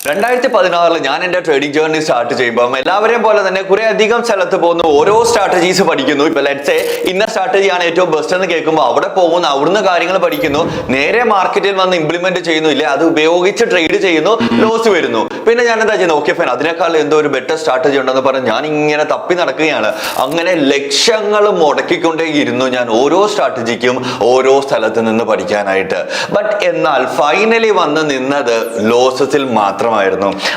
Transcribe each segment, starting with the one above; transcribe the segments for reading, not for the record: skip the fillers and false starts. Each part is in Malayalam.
2016 ഞാൻ എൻ്റെ ട്രേഡിംഗ് ജേർണി സ്റ്റാർട്ട് ചെയ്യുമ്പോൾ എല്ലാവരെയും പോലെ തന്നെ കുറെ അധികം സ്ഥലത്ത് പോകുന്നു, ഓരോ സ്ട്രാറ്റജീസ് പഠിക്കുന്നു. ഇപ്പൊ ലെറ്റ്സ് സേ ഇന്ന സ്ട്രാറ്റജിയാണ് ഏറ്റവും ബെസ്റ്റ് എന്ന് കേൾക്കുമ്പോൾ അവിടെ പോകുന്നു, അവിടുന്ന് കാര്യങ്ങൾ പഠിക്കുന്നു, നേരെ മാർക്കറ്റിൽ വന്ന് ഇംപ്ലിമെന്റ് ചെയ്യുന്നു, ഇല്ലേ അത് ഉപയോഗിച്ച് ട്രേഡ് ചെയ്യുന്നു, ലോസ് വരുന്നു. പിന്നെ ഞാൻ എന്താ ചെയ്യുന്നത്, ഓക്കെ ഫൈൻ, അതിനേക്കാൾ എന്തോ ഒരു ബെറ്റർ സ്ട്രാറ്റജി ഉണ്ടെന്ന് പറഞ്ഞ് ഞാൻ ഇങ്ങനെ തപ്പി നടക്കുകയാണ്. അങ്ങനെ ലക്ഷങ്ങൾ മുടക്കിക്കൊണ്ടേയിരുന്നു ഞാൻ ഓരോ സ്ട്രാറ്റജിക്കും ഓരോ സ്ഥലത്ത് നിന്ന് പഠിക്കാനായിട്ട്. ബട്ട് എന്നാൽ ഫൈനലി വന്ന് നിന്നത് ലോസസിൽ മാത്രമായിരുന്നു.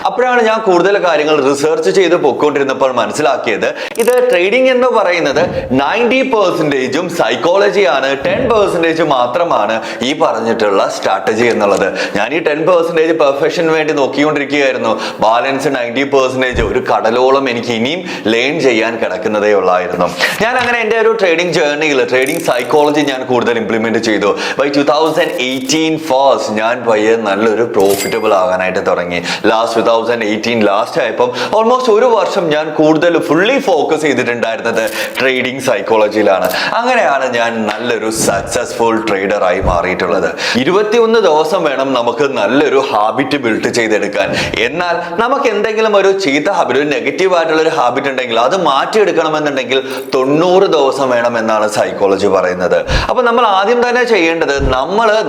അപ്പോഴാണ് ഞാൻ കൂടുതൽ കാര്യങ്ങൾ റിസർച്ച് ചെയ്ത് പൊയ്ക്കൊണ്ടിരുന്നപ്പോൾ മനസ്സിലാക്കിയത്, ഇത് ട്രേഡിംഗ് എന്ന് പറയുന്നത് 90% സൈക്കോളജിയാണ്, 10% മാത്രമാണ് ഈ പറഞ്ഞിട്ടുള്ള സ്ട്രാറ്റജി എന്നുള്ളത്. ഞാൻ ഈ 10% പെർഫെക്ഷന് വേണ്ടി നോക്കിക്കൊണ്ടിരിക്കുകയായിരുന്നു. ബാലൻസ് 90%, ഒരു കടലോളം എനിക്ക് ഇനിയും ലേൺ ചെയ്യാൻ കിടക്കുന്നതേ ഉള്ളായിരുന്നു. ഞാൻ അങ്ങനെ എൻ്റെ ഒരു ട്രേഡിംഗ് ജേർണിയിൽ ട്രേഡിംഗ് സൈക്കോളജി ഞാൻ കൂടുതൽ ഇംപ്ലിമെന്റ് ചെയ്തു. ബൈ 2018 ഫസ്റ്റ് ഞാൻ പയ്യെ നല്ലൊരു പ്രോഫിറ്റബിൾ ആകാനായിട്ട് തുടങ്ങി. 2018 ലാസ്റ്റ് ആയപ്പം ഓൾമോസ്റ്റ് ഒരു വർഷം ഞാൻ കൂടുതൽ ഫുള്ളി ഫോക്കസ് ചെയ്തിട്ടുണ്ടായിരുന്നത് ട്രേഡിംഗ് സൈക്കോളജിയിലാണ്. അങ്ങനെയാണ് ഞാൻ നല്ലൊരു സക്സസ്ഫുൾ ട്രേഡറായി മാറിയിട്ടുള്ളത്. 21 ദിവസം വേണം നമുക്ക് നല്ലൊരു ഹാബിറ്റ് ബിൽഡ് ചെയ്തെടുക്കാൻ. എന്നാൽ നമുക്ക് എന്തെങ്കിലും ഒരു ചീത്ത ഹാബിറ്റ്, ഒരു നെഗറ്റീവ് ആയിട്ടുള്ള ഒരു ഹാബിറ്റ് ഉണ്ടെങ്കിൽ അത് മാറ്റിയെടുക്കണമെന്നുണ്ടെങ്കിൽ 90 ദിവസം വേണം എന്നാണ് സൈക്കോളജി പറയുന്നത്. അപ്പൊ നമ്മൾ ആദ്യം തന്നെ ചെയ്യേണ്ടത്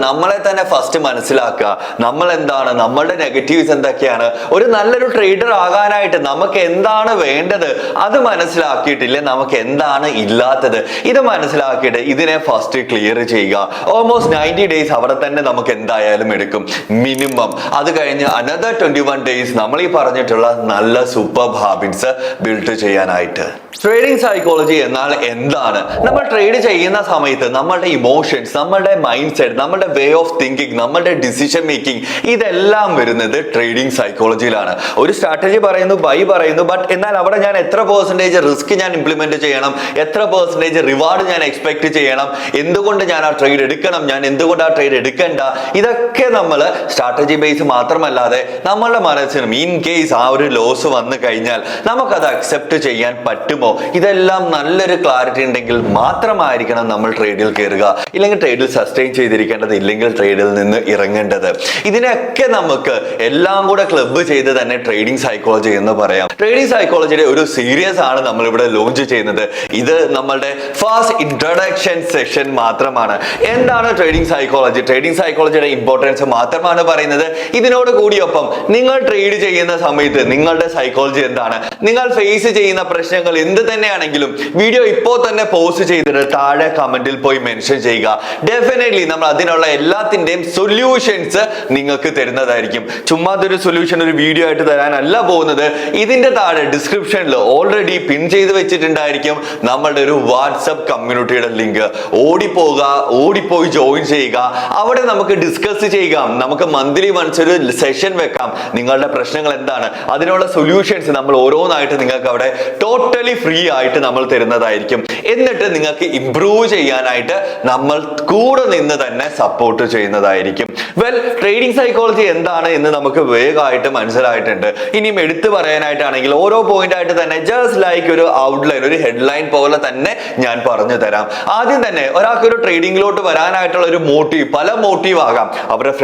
നമ്മളെ തന്നെ ഫസ്റ്റ് മനസ്സിലാക്കുക. നമ്മൾ എന്താണ്, നമ്മളുടെ നെഗറ്റീവ്സ് എന്തൊക്കെയാണ്, ഒരു നല്ലൊരു ട്രേഡർ ആകാനായിട്ട് നമുക്ക് എന്താണ് വേണ്ടത് അത് മനസ്സിലാക്കിയിട്ടില്ലേ, നമുക്ക് എന്താണ് ഇല്ലാത്തത് ഇത് മനസ്സിലാക്കിയിട്ട് ഇതിനെ ഫസ്റ്റ് ക്ലിയർ ചെയ്യുക. ഓൾമോസ്റ്റ് 90 ഡേയ്സ് അവിടെ തന്നെ നമുക്ക് എന്തായാലും എടുക്കും മിനിമം. അത് കഴിഞ്ഞ് അനദർ 21 ഡേയ്സ് നമ്മൾ ഈ പറഞ്ഞിട്ടുള്ള നല്ല സൂപ്പർ ഹാബിറ്റ്സ് ബിൽഡ് ചെയ്യാനായിട്ട്. ട്രേഡിംഗ് സൈക്കോളജി എന്നാൽ എന്താണ്? നമ്മൾ ട്രേഡ് ചെയ്യുന്ന സമയത്ത് നമ്മളുടെ ഇമോഷൻസ്, നമ്മളുടെ മൈൻഡ് സെറ്റ്, നമ്മളുടെ വേ ഓഫ് തിങ്കിങ്, നമ്മളുടെ ഡിസിഷൻ മേക്കിംഗ്, ഇതെല്ലാം വരുന്നത് ട്രേഡിംഗ് സൈക്കോളജിയിലാണ്. ഒരു സ്ട്രാറ്റജി പറയുന്നു, ബൈ പറയുന്നു, ബട്ട് എന്നാൽ അവിടെ ഞാൻ എത്ര പെർസെന്റേജ് റിസ്ക് ഞാൻ ഇംപ്ലിമെന്റ് ചെയ്യണം, എത്ര പെർസെന്റേജ് റിവാർഡ് ഞാൻ എക്സ്പെക്ട് ചെയ്യണം, എന്തുകൊണ്ട് ഞാൻ ആ ട്രേഡ് എടുക്കണം, ഞാൻ എന്തുകൊണ്ട് ആ ട്രേഡ് എടുക്കണ്ട, ഇതൊക്കെ നമ്മൾ സ്ട്രാറ്റജി ബേസ് മാത്രമല്ലാതെ നമ്മളുടെ മനസ്സിനും ഇൻ കേസ് ആ ഒരു ലോസ് വന്നു കഴിഞ്ഞാൽ നമുക്കത് അക്സെപ്റ്റ് ചെയ്യാൻ പറ്റുമോ, ഇതെല്ലാം നല്ലൊരു ക്ലാരിറ്റി ഉണ്ടെങ്കിൽ മാത്രമായിരിക്കണം നമ്മൾ ട്രേഡിൽ കയറുക. ഇല്ലെങ്കിൽ ട്രേഡിൽ സസ്റ്റെയിൻ ചെയ്തിരിക്കേണ്ടത്, ഇല്ലെങ്കിൽ ട്രേഡിൽ നിന്ന് ഇറങ്ങേണ്ടത്. ഇതിനൊക്കെ നമുക്ക് എല്ലാം കൂടെ ക്ലബ് ചെയ്ത് തന്നെ ട്രേഡിംഗ് സൈക്കോളജി എന്ന് പറയാം. ട്രേഡിംഗ് സൈക്കോളജിയുടെ ഒരു സീരീസ് ആണ് നമ്മൾ ഇവിടെ ലോഞ്ച് ചെയ്യുന്നത്. ഇത് നമ്മളുടെ ഫസ്റ്റ് ഇൻട്രൊഡക്ഷൻ സെഷൻ മാത്രമാണ്. എന്താണ് ട്രേഡിംഗ് സൈക്കോളജി, ട്രേഡിംഗ് സൈക്കോളജിയുടെ ഇമ്പോർട്ടൻസ് മാത്രമാണ് പറയുന്നത്. ഇതിനോട് കൂടിയൊപ്പം നിങ്ങൾ ട്രേഡ് ചെയ്യുന്ന സമയത്ത് നിങ്ങളുടെ സൈക്കോളജി എന്താണ്, നിങ്ങൾ ഫേസ് ചെയ്യുന്ന പ്രശ്നങ്ങൾ എന്ത് തന്നെയാണെങ്കിലും വീഡിയോ ഇപ്പോൾ തന്നെ പോസ്റ്റ് ചെയ്തിട്ട് താഴെ കമന്റിൽ പോയി മെൻഷൻ ചെയ്യുക. ഡെഫിനറ്റ്ലി നമ്മൾ അതിനുള്ള എല്ലാത്തിന്റെയും സൊല്യൂഷൻസ് നിങ്ങൾക്ക് തരുന്നതായിരിക്കും. ചുമ്മാതൊരു സൊല്യൂഷൻ ഒരു വീഡിയോ ആയിട്ട് തരാനല്ല പോകുന്നത്. ഇതിന്റെ താഴെ ഡിസ്ക്രിപ്ഷനിൽ ഓൾറെഡി പിൻ ചെയ്ത് വെച്ചിട്ടുണ്ടായിരിക്കും നമ്മളുടെ ഒരു വാട്സപ്പ് കമ്മ്യൂണിറ്റിയുടെ ലിങ്ക്. ഓടിപ്പോയി ജോയിൻ ചെയ്യുക. അവിടെ നമുക്ക് ഡിസ്കസ് ചെയ്യുക. നമുക്ക് മന്ത്ലി വൺസ് ഒരു സെഷൻ വെക്കാം. നിങ്ങളുടെ പ്രശ്നങ്ങൾ എന്താണ്, അതിനുള്ള സൊല്യൂഷൻസ് നമ്മൾ ഓരോന്നായിട്ട് നിങ്ങൾക്ക് അവിടെ ടോട്ടലി ഫ്രീ ആയിട്ട് നമ്മൾ തരുന്നതായിരിക്കും. എന്നിട്ട് നിങ്ങൾക്ക് ഇംപ്രൂവ് ചെയ്യാനായിട്ട് നമ്മൾ കൂടെ നിന്ന് തന്നെ സപ്പോർട്ട് ചെയ്യുന്നതായിരിക്കും. വെൽ, ട്രേഡിംഗ് സൈക്കോളജി എന്താണ് എന്ന് നമുക്ക് വേഗമായിട്ട് മനസ്സിലായിട്ടുണ്ട്. ഇനിയും എടുത്തു പറയാനായിട്ടാണെങ്കിൽ ഓരോ പോയിന്റ് ആയിട്ട് തന്നെ ജസ്റ്റ് ലൈക്ക് ഒരു ഔട്ട്ലൈൻ, ഒരു ഹെഡ്ലൈൻ പോലെ തന്നെ ഞാൻ പറഞ്ഞു തരാം. ആദ്യം തന്നെ ഒരാൾക്ക് ഒരു ട്രേഡിംഗിലോട്ട് വരാനായിട്ടുള്ള ഒരു മോട്ടീവ്, പല മോട്ടീവ് ആകാം. അവരുടെ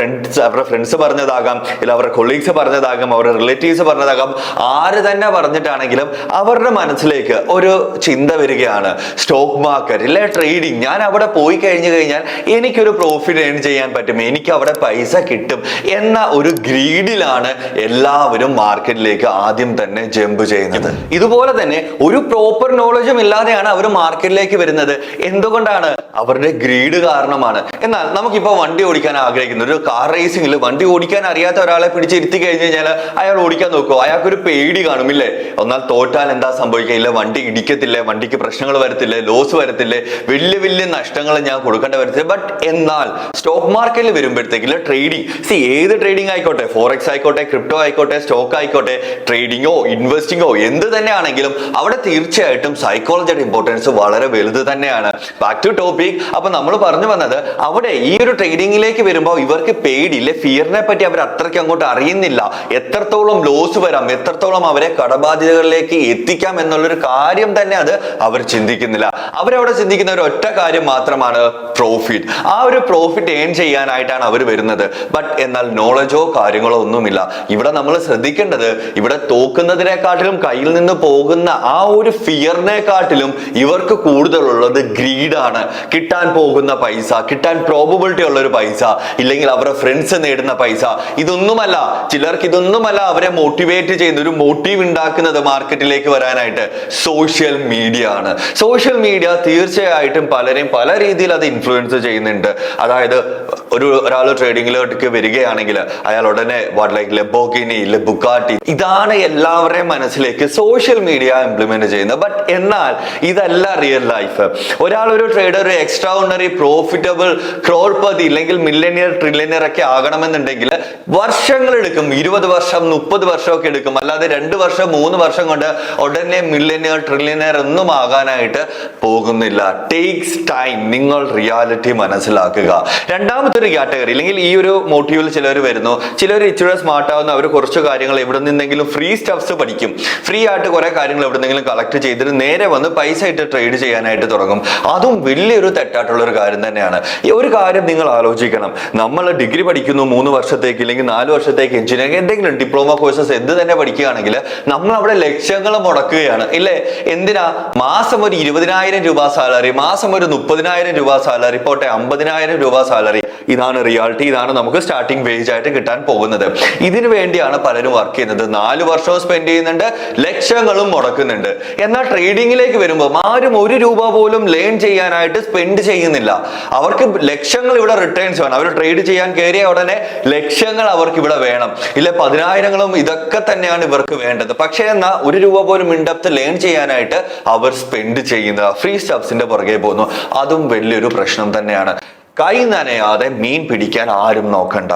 ഫ്രണ്ട്സ് പറഞ്ഞതാകാം, ഇല്ല അവരുടെ കൊളീഗ്സ് പറഞ്ഞതാകാം, അവരുടെ റിലേറ്റീവ്സ് പറഞ്ഞതാകാം, ആര് തന്നെ പറഞ്ഞിട്ടാണെങ്കിലും അവരുടെ മനസ്സിലേക്ക് ഒരു ചിന്ത വരികയാണ്, സ്റ്റോക്ക് മാർക്കറ്റ് ഇല്ലെ ട്രേഡിംഗ്, ഞാൻ അവിടെ പോയി കഴിഞ്ഞാൽ എനിക്കൊരു പ്രോഫിറ്റ് ഏൺ ചെയ്യാൻ പറ്റും, എനിക്ക് അവിടെ പൈസ കിട്ടും എന്ന ഒരു ഗ്രീഡിലാണ് എല്ലാവരും മാർക്കറ്റിലേക്ക് ആദ്യം തന്നെ ജമ്പ് ചെയ്യുന്നത്. ഇതുപോലെ തന്നെ ഒരു പ്രോപ്പർ നോളജും ഇല്ലാതെയാണ് അവർ മാർക്കറ്റിലേക്ക് വരുന്നത്. എന്തുകൊണ്ടാണ്? അവരുടെ ഗ്രീഡ് കാരണമാണ്. എന്നാൽ നമുക്കിപ്പോ വണ്ടി ഓടിക്കാൻ ആഗ്രഹിക്കുന്നു, ഒരു കാർ റേസിംഗിൽ വണ്ടി ഓടിക്കാൻ അറിയാത്ത ഒരാളെ പിടിച്ചിരുത്തി കഴിഞ്ഞു കഴിഞ്ഞാൽ അയാൾ ഓടിക്കാൻ നോക്കുമോ? അയാൾക്കൊരു പേടി കാണുമില്ലേ? എന്നാൽ തോറ്റാൽ എന്താ സംഭവിക്കുക? ഇല്ല, വണ്ടി ഇടിക്കത്തില്ലേ, വണ്ടിക്ക് പ്രശ്നങ്ങൾ വരത്തില്ലേ, ലോസ് വരത്തില്ലേ, വലിയ നഷ്ടങ്ങൾ ഞാൻ കൊടുക്കേണ്ട വരത്തില്ല. ബട്ട് എന്നാൽ സ്റ്റോക്ക് മാർക്കറ്റിൽ വരുമ്പോഴത്തേക്കില്ല ട്രേഡിംഗ്, ഏത് ട്രേഡിംഗ് ആയിക്കോട്ടെ, ഫോറക്സ് ആയിക്കോട്ടെ, ക്രിപ്റ്റോ ആയിക്കോട്ടെ, സ്റ്റോക്ക് ആയിക്കോട്ടെ, ട്രേഡിങ്ങോ ഇൻവെസ്റ്റിങ്ങോ എന്ത് തന്നെ ആണെങ്കിലും അവിടെ തീർച്ചയായിട്ടും സൈക്കോളജിയുടെ ഇമ്പോർട്ടൻസ് വളരെ വലുത് തന്നെയാണ്. Back to topic. അപ്പൊ നമ്മൾ പറഞ്ഞു വന്നത്, അവിടെ ഈ ഒരു ട്രേഡിംഗിലേക്ക് വരുമ്പോൾ ഇവർക്ക് പേടിയില്ലേ, ഫിയറിനെ പറ്റി അവർ അത്രയ്ക്ക് അങ്ങോട്ട് അറിയുന്നില്ല. എത്രത്തോളം ലോസ് വരാം, എത്രത്തോളം അവരെ കടബാധ്യതകളിലേക്ക് എത്തിക്കാം എന്നുള്ളൊരു കാര്യം തന്നെ അത് അവർ ചിന്തിക്കുന്നില്ല. അവരവിടെ ചിന്തിക്കുന്ന ഒരു ഒറ്റ കാര്യം മാത്രമാണ്, പ്രോഫിറ്റ്. ആ ഒരു പ്രോഫിറ്റ് ഏൺ ചെയ്യാനായിട്ടാണ് അവർ വരുന്നത്. ബട്ട് എന്നാൽ നോളജോ കാര്യങ്ങളോ ഒന്നും പ്രശ്നവുമില്ല. ഇവിടെ നമ്മൾ ശ്രദ്ധിക്കേണ്ടത്, ഇവിടെ തോക്കുന്നതിനെക്കാട്ടിലും കയ്യിൽ നിന്ന് പോകുന്ന ആ ഒരു ഫിയറിനെക്കാട്ടിലും ഇവർക്ക് കൂടുതലുള്ളത് ഗ്രീഡാണ്. കിട്ടാൻ പോകുന്ന പൈസ, കിട്ടാൻ പ്രോബബിലിറ്റി ഉള്ള ഒരു പൈസ, ഇല്ലെങ്കിൽ അവരുടെ ഫ്രണ്ട്സ് നേടുന്ന പൈസ, ഇതൊന്നുമല്ല. ചിലർക്ക് ഇതൊന്നുമല്ല അവരെ മോട്ടിവേറ്റ് ചെയ്യുന്ന, ഒരു മോട്ടീവ് ഉണ്ടാക്കുന്നത് മാർക്കറ്റിലേക്ക് വരാനായിട്ട് സോഷ്യൽ മീഡിയ ആണ്. സോഷ്യൽ മീഡിയ തീർച്ചയായിട്ടും പലരെയും പല രീതിയിൽ അത് ഇൻഫ്ലുവൻസ് ചെയ്യുന്നുണ്ട്. അതായത് ഒരാൾ ട്രേഡിങ്ങിലേക്ക് വരികയാണെങ്കിൽ അയാൾ ഉടനെ ലംബോർഗിനി, ബുഗാട്ടി, ഇതാണ് എല്ലാവരുടെയും മനസ്സിലേക്ക് സോഷ്യൽ മീഡിയ ഇംപ്ലിമെന്റ് ചെയ്യുന്നത്. ബട്ട് എന്നാൽ ഇതല്ല റിയൽ ലൈഫ്. ഒരു ട്രേഡർ ഒരു എക്സ്ട്രാ ഓർഡിനറി പ്രോഫിറ്റബിൾ ക്രോർപതി ഇല്ലെങ്കിൽ മില്യനിയർ ട്രില്യനിയർ ഒക്കെ ആകണമെന്നുണ്ടെങ്കിൽ വർഷങ്ങൾ എടുക്കും. 20 വർഷം 30 വർഷം ഒക്കെ എടുക്കും. അല്ലാതെ 2 വർഷം 3 വർഷം കൊണ്ട് ഉടനെ മില്യനിയർ ട്രില്യനിയർ ഒന്നും ആകാനായിട്ട് പോകുന്നില്ല. Takes time. നിങ്ങൾ റിയാലിറ്റി മനസ്സിലാക്കുക. രണ്ടാമത്തെ ഒരു കാറ്റഗറി, അല്ലെങ്കിൽ ഈ ഒരു മോട്ടീവിൽ ചിലർ വരുന്നു. ചിലർ ഇച്ചിരി സ്മാർട്ട് ആവുന്ന, അവർ കുറച്ച് കാര്യങ്ങൾ എവിടെ നിന്നെങ്കിലും ഫ്രീ സ്റ്റഫ്സ് പഠിക്കും. ഫ്രീ ആയിട്ട് കുറെ കാര്യങ്ങൾ എവിടെ നിന്നെങ്കിലും കളക്ട് ചെയ്തിട്ട് നേരെ വന്ന് പൈസ ഇട്ട് ട്രേഡ് ചെയ്യാനായിട്ട് തുടങ്ങും. അതും വലിയൊരു തെറ്റായിട്ടുള്ള ഒരു കാര്യം തന്നെയാണ്. ഒരു കാര്യം നിങ്ങൾ ആലോചിക്കണം, നമ്മൾ ഡിഗ്രി പഠിക്കുന്നു 3 വർഷത്തേക്ക് അല്ലെങ്കിൽ 4 വർഷത്തേക്ക് എഞ്ചിനീയറിംഗ് എന്തെങ്കിലും ഡിപ്ലോമ കോഴ്സസ് എന്ത് തന്നെ പഠിക്കുകയാണെങ്കിൽ നമ്മൾ അവിടെ ലക്ഷങ്ങൾ മുടക്കുകയാണ് ഇല്ലേ? എന്തിനാ? മാസം ഒരു 20,000 രൂപ സാലറി, മാസം ഒരു 30,000 രൂപ സാലറി, പോട്ടെ 50,000 രൂപ സാലറി. ഇതാണ് റിയാലിറ്റി. ഇതാണ് നമുക്ക് സ്റ്റാർട്ടിംഗ് വേജ് ആയിട്ട് കിട്ടാൻ പോകുന്നത്. ഇതിനു വേണ്ടിയാണ് പലരും വർക്ക് ചെയ്യുന്നത്. 4 വർഷവും സ്പെൻഡ് ചെയ്യുന്നുണ്ട്, ലക്ഷങ്ങളും മുടക്കുന്നുണ്ട്. എന്നാൽ ട്രേഡിങ്ങിലേക്ക് വരുമ്പോൾ ആരും 1 രൂപ പോലും ലേൺ ചെയ്യാനായിട്ട് സ്പെൻഡ് ചെയ്യുന്നില്ല. അവർക്ക് ലക്ഷങ്ങൾ ഇവിടെ റിട്ടേൺസ് വേണം. അവർ ട്രേഡ് ചെയ്യാൻ കയറിയ ഉടനെ ലക്ഷങ്ങൾ അവർക്ക് ഇവിടെ വേണം, ഇല്ല 10,000ങ്ങളും ഇതൊക്കെ തന്നെയാണ് ഇവർക്ക് വേണ്ടത്. പക്ഷേ എന്നാൽ 1 രൂപ പോലും ഇൻഡെപ്ത് ലേൺ ചെയ്യാനായിട്ട് അവർ സ്പെൻഡ് ചെയ്യുന്നത് ഫ്രീ സ്റ്റഫ്സിന്റെ പുറകെ പോകുന്നു. അതും വലിയൊരു പ്രശ്നം തന്നെയാണ്. കൈ നനയാതെ മീൻ പിടിക്കാൻ ആരും നോക്കണ്ട.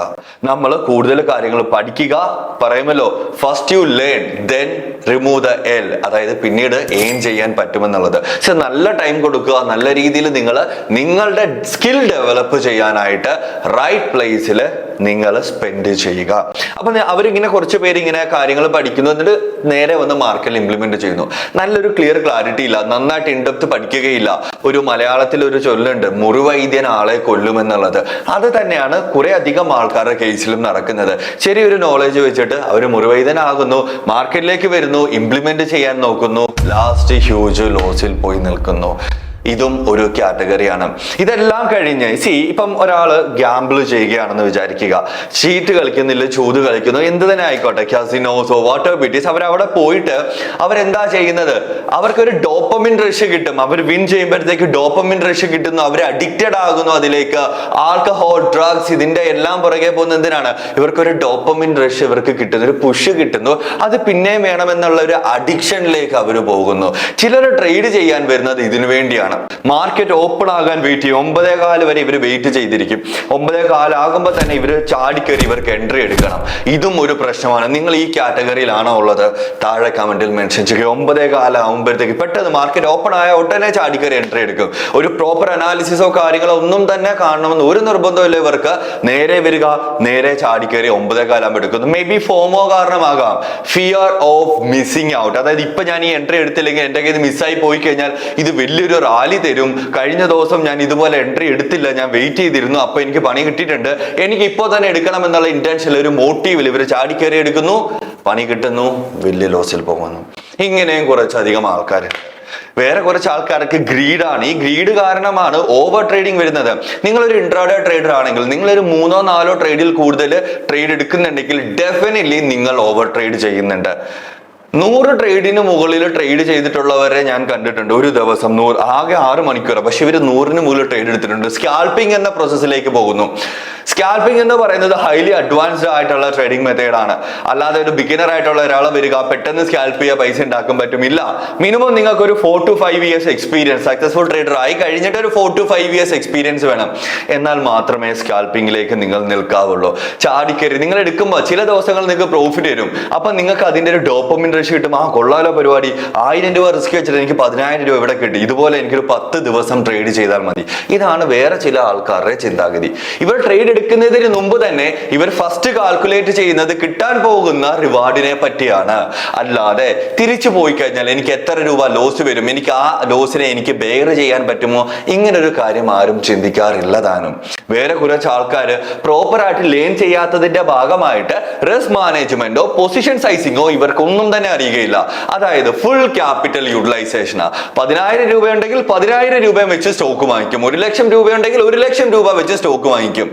നമ്മൾ കൂടുതൽ കാര്യങ്ങൾ പഠിക്കുക. പറയുമല്ലോ, first you learn then remove the L. അതായത് പിന്നീട് എയിം ചെയ്യാൻ പറ്റുമെന്നുള്ളത്. പക്ഷെ നല്ല ടൈം കൊടുക്കുക. നല്ല രീതിയിൽ നിങ്ങളുടെ സ്കിൽ ഡെവലപ്പ് ചെയ്യാനായിട്ട് റൈറ്റ് പ്ലേസിൽ നിങ്ങൾ സ്പെൻഡ് ചെയ്യുക. അപ്പൊ അവരിങ്ങനെ കുറച്ച് പേര് ഇങ്ങനെ കാര്യങ്ങൾ പഠിക്കുന്നു, എന്നിട്ട് നേരെ വന്ന് മാർക്കറ്റിൽ ഇംപ്ലിമെന്റ് ചെയ്യുന്നു. നല്ലൊരു ക്ലിയർ ക്ലാരിറ്റി ഇല്ല, നന്നായിട്ട് ഇൻഡെപ്ത് പഠിക്കുകയില്ല. ഒരു മലയാളത്തിൽ ഒരു ചൊല്ലുണ്ട്, മുറിവൈദ്യൻ ആളെ കൊല്ലുമെന്നുള്ളത്. അത് തന്നെയാണ് കുറെ അധികം ആൾക്കാരുടെ കേസിലും നടക്കുന്നത്. ചെറിയൊരു നോളജ് വെച്ചിട്ട് അവർ മുറിവൈദ്യനാകുന്നു, മാർക്കറ്റിലേക്ക് വരുന്നു, ഇംപ്ലിമെന്റ് ചെയ്യാൻ നോക്കുന്നു, ലാസ്റ്റ് ഹ്യൂജ് ലോസിൽ പോയി നിൽക്കുന്നു. ഇതും ഒരു കാറ്റഗറിയാണ്. ഇതെല്ലാം കഴിഞ്ഞ് ഇപ്പം ഒരാള് ഗ്യാമ്പിൾ ചെയ്യുകയാണെന്ന് വിചാരിക്കുക. ചീട്ട് കളിക്കുന്നില്ല, ചൂത് കളിക്കുന്നു, എന്ത് തന്നെ ആയിക്കോട്ടെ, കാസിനോസോ വാട്ടർ ബീറ്റീസ്, അവരവിടെ പോയിട്ട് അവരെന്താ ചെയ്യുന്നത്? അവർക്കൊരു ഡോപ്പമിൻ റഷ് കിട്ടും. അവർ വിൻ ചെയ്യുമ്പോഴത്തേക്ക് ഡോപ്പമിൻ റഷ് കിട്ടുന്നു. അവർ അഡിക്റ്റഡ് ആകുന്നു അതിലേക്ക്. ആൽക്കഹോൾ, ഡ്രഗ്സ്, ഇതിന്റെ എല്ലാം പുറകെ പോകുന്ന എന്തിനാണ്? ഇവർക്കൊരു ഡോപ്പമിൻ റഷ് ഇവർക്ക് കിട്ടുന്നു, ഒരു പുഷ് കിട്ടുന്നു. അത് പിന്നെയും വേണമെന്നുള്ള ഒരു അഡിക്ഷനിലേക്ക് അവർ പോകുന്നു. ചിലർ ട്രേഡ് ചെയ്യാൻ വരുന്നത് ഇതിനു വേണ്ടിയാണ്. മാർക്കറ്റ് ഓപ്പൺ ആകാൻ വെയിറ്റ് ചെയ്യും. 9:15 വരെ ഇവർ വെയിറ്റ് ചെയ്തിരിക്കും. 9:15 ആകുമ്പോൾ തന്നെ ഇവര് ചാടിക്കറി ഇവർക്ക് എൻട്രി എടുക്കണം. ഇതും ഒരു പ്രശ്നമാണ്. നിങ്ങൾ ഈ കാറ്റഗറിയിലാണോ ഉള്ളത്? താഴെ കമന്റിൽ മെൻഷൻ ചെയ്യുക. 9:15 ആകുമ്പോഴത്തേക്ക് പെട്ടെന്ന് മാർക്കറ്റ് ഓപ്പൺ ആയ ഉടനെ ചാടിക്കറി എൻട്രി എടുക്കും. ഒരു പ്രോപ്പർ അനാലിസിസോ കാര്യങ്ങളോ ഒന്നും തന്നെ കാണണമെന്ന് ഒരു നിർബന്ധമില്ല ഇവർക്ക്. നേരെ വരിക, നേരെ ചാടിക്കറി 9:15 ആകുമ്പോൾ എടുക്കുന്നു. മേ ബി ഫോമോ കാരണമാകാം, ഫിയർ ഓഫ് മിസ്സിംഗ് ഔട്ട്. അതായത് ഇപ്പൊ ഞാൻ ഈ എൻട്രി എടുത്തില്ലെങ്കിൽ എന്റെ കയ്യിൽ മിസ്സായി പോയി കഴിഞ്ഞാൽ ഇത് വലിയൊരു റാലി തരും. കഴിഞ്ഞ ദിവസം ഞാൻ ഇതുപോലെ എൻട്രി എടുത്തില്ല, ഞാൻ വെയിറ്റ് ചെയ്തിരുന്നു, അപ്പൊ എനിക്ക് പണി കിട്ടിയിട്ടുണ്ട്, എനിക്ക് ഇപ്പോ തന്നെ എടുക്കണം എന്നുള്ള ഇന്റൻഷനിൽ, ഒരു മോട്ടീവിൽ ഇവർ ചാടിക്കയറി എടുക്കുന്നു, പണി കിട്ടുന്നു, വലിയ ലോസിൽ പോകുന്നു. ഇങ്ങനെയും കുറച്ചധികം ആൾക്കാരുണ്ട്. വേറെ കുറച്ച് ആൾക്കാർക്ക് ഗ്രീഡാണ്. ഈ ഗ്രീഡ് കാരണമാണ് ഓവർ ട്രേഡിംഗ് വരുന്നത്. നിങ്ങളൊരു ഇൻട്രാഡേ ട്രേഡർ ആണെങ്കിൽ, നിങ്ങളൊരു 3-4 ട്രേഡിൽ കൂടുതൽ ട്രേഡ് എടുക്കുന്നുണ്ടെങ്കിൽ ഡെഫിനറ്റ്ലി നിങ്ങൾ ഓവർ ട്രേഡ് ചെയ്യുന്നുണ്ട്. 100 ട്രേഡിന് മുകളിൽ ട്രേഡ് ചെയ്തിട്ടുള്ളവരെ ഞാൻ കണ്ടിട്ടുണ്ട്. ഒരു ദിവസം 100, ആകെ 6 മണിക്കൂർ, പക്ഷെ ഇവർ 100ന് മുകളിൽ ട്രേഡ് എടുത്തിട്ടുണ്ട്. സ്കാൽപ്പിംഗ് എന്ന പ്രോസസ്സിലേക്ക് പോകുന്നു. സ്കാൽപ്പിംഗ് എന്ന് പറയുന്നത് ഹൈലി അഡ്വാൻസ്ഡ് ആയിട്ടുള്ള ട്രേഡിംഗ് മെത്തേഡാണ്. അല്ലാതെ ഒരു ബിഗിനർ ആയിട്ടുള്ള ഒരാളെ വരിക, പെട്ടെന്ന് സ്കാൽപ്പ് ചെയ്യുക, പൈസ ഉണ്ടാക്കാൻ പറ്റുമില്ല. മിനിമം നിങ്ങൾക്ക് ഒരു 4 to 5 years experience, successful trader ആയി കഴിഞ്ഞിട്ട് ഒരു 4 to 5 years എക്സ്പീരിയൻസ് വേണം. എന്നാൽ മാത്രമേ സ്കാൽപ്പിംഗിലേക്ക് നിങ്ങൾ നിൽക്കാവുള്ളൂ. ചാടിക്കറി നിങ്ങൾ എടുക്കുമ്പോൾ ചില ദിവസങ്ങൾ നിങ്ങൾക്ക് പ്രോഫിറ്റ് വരും. അപ്പൊ നിങ്ങൾക്ക് അതിന്റെ ഒരു ഡോപ്പമിൻ ലക്ഷം കിട്ടും, ആ കൊള്ളാലോ പരിപാടി, 1000 രൂപ റിസ്ക് വെച്ചിട്ട് എനിക്ക് 10,000 രൂപ ഇവിടെ കിട്ടി, ഇതുപോലെ എനിക്കൊരു 10 ദിവസം ട്രേഡ് ചെയ്താൽ മതി. ഇതാണ് വേറെ ചില ആൾക്കാരുടെ ചിന്താഗതി. ഇവർ ട്രേഡ് എടുക്കുന്നതിന് മുമ്പ് തന്നെ ഇവർ ഫസ്റ്റ് കാൽക്കുലേറ്റ് ചെയ്യുന്നത് കിട്ടാൻ പോകുന്ന റിവാർഡിനെ പറ്റിയാണ്. അല്ലാതെ തിരിച്ചു പോയി കഴിഞ്ഞാൽ എനിക്ക് എത്ര രൂപ ലോസ് വരും, എനിക്ക് ആ ലോസിനെ എനിക്ക് ബെയർ ചെയ്യാൻ പറ്റുമോ, ഇങ്ങനൊരു കാര്യം ആരും ചിന്തിക്കാറില്ല താനും. വേറെ കുറച്ച് ആൾക്കാർ പ്രോപ്പറായിട്ട് ലേൺ ചെയ്യാത്തതിന്റെ ഭാഗമായിട്ട് റിസ്ക് മാനേജ്മെന്റോ പൊസിഷൻ സൈസിങ്ങോ ഇവർക്കൊന്നും തന്നെ അറിയുകയില്ല. അതായത് ഫുൾ ക്യാപിറ്റൽ യൂട്ടിലൈസേഷനാ. 10,000 രൂപ ഉണ്ടെങ്കിൽ 10,000 രൂപയും വെച്ച് സ്റ്റോക്ക് വാങ്ങിക്കും, 1 ലക്ഷം രൂപ ഉണ്ടെങ്കിൽ 1 ലക്ഷം രൂപ വെച്ച് സ്റ്റോക്ക് വാങ്ങിക്കും.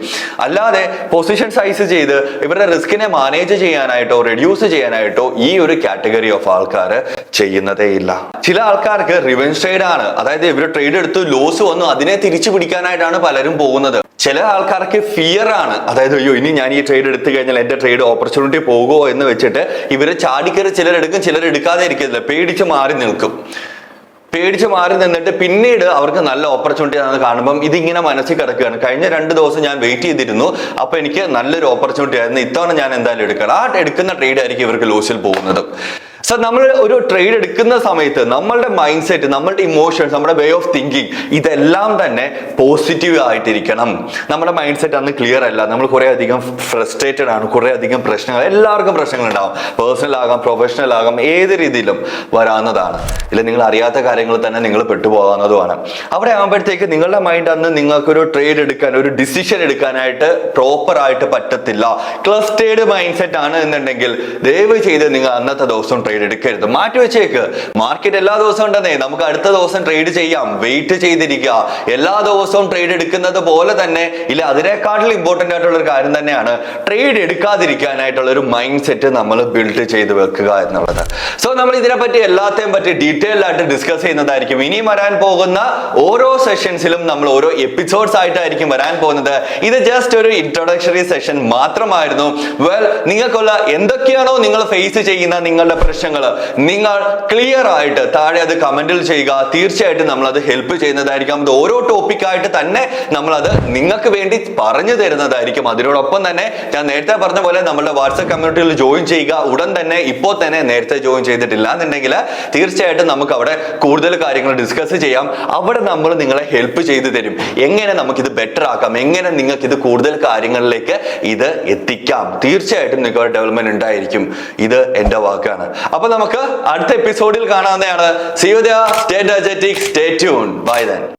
അല്ലാതെ പൊസിഷൻ സൈസ് ചെയ്ത് ഇവരുടെ റിസ്കിനെ മാനേജ് ചെയ്യാനായിട്ടോ റെഡ്യൂസ് ചെയ്യാനായിട്ടോ ഈ ഒരു കാറ്റഗറി ഓഫ് ആൾക്കാർ ചെയ്യുന്നതേ ഇല്ല. ചില ആൾക്കാർക്ക് റിവെഞ്ച് ട്രേഡ് ആണ്, അതായത് ഇവർ ട്രേഡ് എടുത്ത് ലോസ് വന്നു അതിനെ തിരിച്ചു പിടിക്കാനായിട്ടാണ് പലരും പോകുന്നത്. ചില ആൾക്കാർക്ക് ഫിയർ ആണ്, അതായത് അയ്യോ ഇനി ഞാൻ ഈ ട്രേഡ് എടുത്തു കഴിഞ്ഞാൽ എന്റെ ട്രേഡ് ഓപ്പർച്യൂണിറ്റി പോകുമോ എന്ന് വെച്ചിട്ട് ഇവര് ചാടിക്കറി ചിലരെടുക്കും, ചിലരെടുക്കാതെ ഇരിക്കില്ല, പേടിച്ച് മാറി നിൽക്കും. പേടിച്ച് മാറി നിന്നിട്ട് പിന്നീട് അവർക്ക് നല്ല ഓപ്പർച്യൂണിറ്റി ആണെന്ന് കാണുമ്പം ഇതിങ്ങനെ മനസ്സിൽ കിടക്കുകയാണ്. കഴിഞ്ഞ 2 ദിവസം ഞാൻ വെയിറ്റ് ചെയ്തിരുന്നു, അപ്പൊ എനിക്ക് നല്ലൊരു ഓപ്പർച്യൂണിറ്റി ആയിരുന്നു, ഇത്തവണ ഞാൻ എന്തായാലും എടുക്കണം. ആ എടുക്കുന്ന ട്രേഡ് ആയിരിക്കും ഇവർക്ക് ലോസിൽ പോകുന്നത്. സോ നമ്മൾ ഒരു ട്രേഡ് എടുക്കുന്ന സമയത്ത് നമ്മളുടെ മൈൻഡ് സെറ്റ്, നമ്മളുടെ ഇമോഷൻസ്, നമ്മുടെ വേ ഓഫ് തിങ്കിങ് ഇതെല്ലാം തന്നെ പോസിറ്റീവ് ആയിട്ടിരിക്കണം. നമ്മുടെ മൈൻഡ് സെറ്റ് അന്ന് ക്ലിയർ അല്ല, നമ്മൾ കുറെ അധികം ഫ്രസ്ട്രേറ്റഡ് ആണ്, കുറെ അധികം പ്രശ്നങ്ങൾ, എല്ലാവർക്കും പ്രശ്നങ്ങൾ ഉണ്ടാവും, പേഴ്സണൽ ആകാം പ്രൊഫഷണൽ ആകാം, ഏത് രീതിയിലും വരാവുന്നതാണ്. ഇല്ല നിങ്ങൾ അറിയാത്ത കാര്യങ്ങൾ തന്നെ നിങ്ങൾ പെട്ടുപോകാവുന്നതുമാണ്. അവിടെ ആകുമ്പോഴത്തേക്ക് നിങ്ങളുടെ മൈൻഡ് അന്ന് നിങ്ങൾക്കൊരു ട്രേഡ് എടുക്കാൻ, ഒരു ഡിസിഷൻ എടുക്കാനായിട്ട് പ്രോപ്പർ ആയിട്ട് പറ്റത്തില്ല. ക്ലസ്റ്റേർഡ് മൈൻഡ് സെറ്റ് ആണ് എന്നുണ്ടെങ്കിൽ ദയവ് ചെയ്ത് നിങ്ങൾ അന്നത്തെ ദിവസം ട്രേഡ് എടുക്കരുത്, മാറ്റി വെച്ചേക്ക്. മാർക്കറ്റ് എല്ലാ ദിവസവും ഉണ്ടെന്നേ, നമുക്ക് അടുത്ത ദിവസം ട്രേഡ് ചെയ്യാം, വെയിറ്റ് ചെയ്തിരിക്കുക. എല്ലാ ദിവസവും ട്രേഡ് എടുക്കുന്നത് പോലെ തന്നെ ഇല്ല, അതിനേക്കാട്ടിലും ഇമ്പോർട്ടന്റ് ആയിട്ടുള്ള ഒരു കാര്യം തന്നെയാണ് ട്രേഡ് എടുക്കാതിരിക്കാനായിട്ടുള്ള ഒരു മൈൻഡ് സെറ്റ് നമ്മൾ ബിൽഡ് ചെയ്ത് വെക്കുക എന്നുള്ളത്. സോ നമ്മൾ ഇതിനെപ്പറ്റി എല്ലാത്തെയും പറ്റി ഡീറ്റെയിൽഡ് ആയിട്ട് ഡിസ്കസ് ചെയ്യുന്നതായിരിക്കും. ഇനി വരാൻ പോകുന്ന ഓരോ സെഷൻസിലും നമ്മൾ ഓരോ എപ്പിസോഡ്സ് ആയിട്ടായിരിക്കും വരാൻ പോകുന്നത്. ഇത് ജസ്റ്റ് ഒരു ഇൻട്രൊഡക്ഷറി സെഷൻ മാത്രമായിരുന്നു. വെൽ, നിങ്ങൾക്കുള്ള എന്തൊക്കെയാണോ നിങ്ങൾ ഫേസ് ചെയ്യുന്ന നിങ്ങളുടെ പ്രശ്നങ്ങൾ നിങ്ങൾ ക്ലിയർ ആയിട്ട് താഴെ അത് കമന്റിൽ ചെയ്യുക. തീർച്ചയായിട്ടും നമ്മൾ അത് ഹെൽപ്പ് ചെയ്യുന്നതായിരിക്കും. അത് ഓരോ ടോപ്പിക്കായിട്ട് തന്നെ നമ്മൾ അത് നിങ്ങൾക്ക് വേണ്ടി പറഞ്ഞു തരുന്നതായിരിക്കും. അതിനോടൊപ്പം തന്നെ ഞാൻ നേരത്തെ പറഞ്ഞ പോലെ നമ്മുടെ വാട്സ്ആപ്പ് കമ്മ്യൂണിറ്റിയിൽ ജോയിൻ ചെയ്യുക. ഉടൻ തന്നെ ഇപ്പോൾ തന്നെ നേരത്തെ ജോയിൻ ചെയ്തിട്ടില്ല എന്നുണ്ടെങ്കിൽ തീർച്ചയായിട്ടും നമുക്ക് അവിടെ കൂടുതൽ കാര്യങ്ങൾ ഡിസ്കസ് ചെയ്യാം. അവിടെ നമ്മൾ നിങ്ങളെ ഹെൽപ്പ് ചെയ്തു തരും. എങ്ങനെ നമുക്കിത് ബെറ്റർ ആക്കാം, എങ്ങനെ നിങ്ങൾക്ക് ഇത് കൂടുതൽ കാര്യങ്ങളിലേക്ക് ഇത് എത്തിക്കാം. തീർച്ചയായിട്ടും നിങ്ങൾക്ക് ഡെവലപ്മെന്റ് ഉണ്ടായിരിക്കും. ഇത് എന്റെ വാക്കാണ്. അപ്പൊ നമുക്ക് അടുത്ത എപ്പിസോഡിൽ കാണാവുന്നതാണ്. See you there. Stay energetic, stay tuned. Bye then.